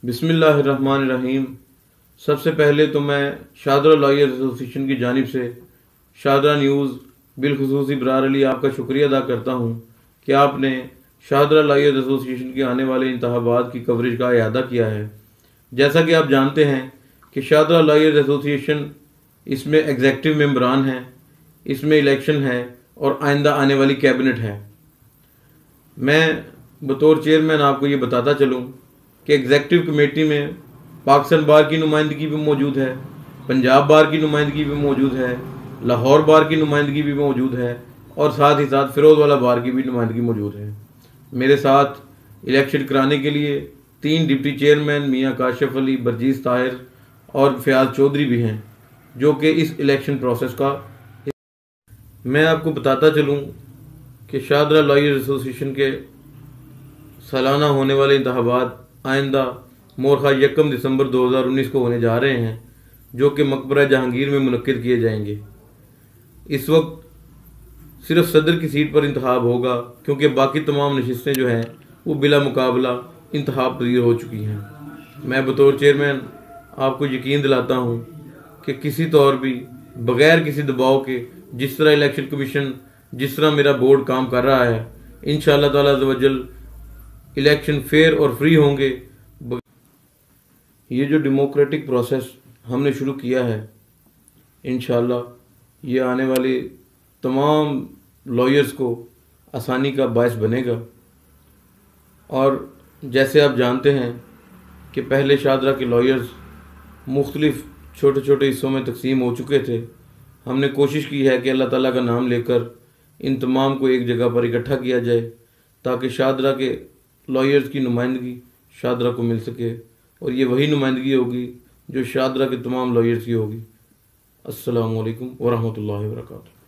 बिस्मिल्लाहिर्रहमानिर्रहीम। सबसे पहले तो मैं शादरा लॉयर्स एसोसिएशन की जानिब से शादरा न्यूज़ बिलखुसूस इब्रार अली आपका शुक्रिया अदा करता हूँ कि आपने शादरा लॉयर्स एसोसिएशन के आने वाले इंतखाबात की कवरेज का इआदा किया है। जैसा कि आप जानते हैं कि शादरा लॉयर्स एसोसिएशन इसमें एग्जेक्टिव मेंबरान हैं, इसमें इलेक्शन है और आइंदा आने वाली कैबिनेट है। मैं बतौर चेयरमैन आपको ये बताता चलूँ कि एग्जेक्टिव कमेटी में पाकिस्तान बार की नुमाइंदगी भी मौजूद है, पंजाब बार की नुमाइंदगी भी मौजूद है, लाहौर बार की नुमाइंदगी भी मौजूद है और साथ ही साथ फिरोजवाला बार की भी नुमाइंदगी मौजूद है। मेरे साथ इलेक्शन कराने के लिए 3 डिप्टी चेयरमैन मियाँ काशिफ अली, बरजीस ताहिर और फयाज चौधरी भी हैं, जो कि इस इलेक्शन प्रोसेस का। मैं आपको बताता चलूँ कि शादरा लॉयर्स एसोसिएशन के सालाना होने वाले इंतखाबात आइंदा मोरखा 1 दिसंबर 2019 को होने जा रहे हैं, जो कि मकबरा जहांगीर में मुनक्किद किए जाएंगे। इस वक्त सिर्फ सदर की सीट पर इंतखाब होगा, क्योंकि बाकी तमाम नशिस्तें जो हैं वो बिला मुकाबला इंतखाब पजीर हो चुकी हैं। मैं बतौर चेयरमैन आपको यकीन दिलाता हूँ कि किसी तौर भी बग़ैर किसी दबाव के जिस तरह इलेक्शन कमीशन, जिस तरह मेरा बोर्ड काम कर रहा है, इंशाअल्लाह ताला अज़्ज़ व जल इलेक्शन फेयर और फ्री होंगे। ये जो डेमोक्रेटिक प्रोसेस हमने शुरू किया है, इंशाअल्लाह ये आने वाले तमाम लॉयर्स को आसानी का बायस बनेगा। और जैसे आप जानते हैं कि पहले शादरा के लॉयर्स मुख्तलिफ छोटे छोटे हिस्सों में तकसीम हो चुके थे। हमने कोशिश की है कि अल्लाह ताला का नाम लेकर इन तमाम को एक जगह पर इकट्ठा किया जाए, ताकि शादरा के लॉयर्स की नुमाइंदगी शादरा को मिल सके, और ये वही नुमाइंदगी होगी जो शादरा के तमाम लॉयर्स की होगी। अस्सलामु अलैकुम व रहमतुल्लाहि व बरकातुहू।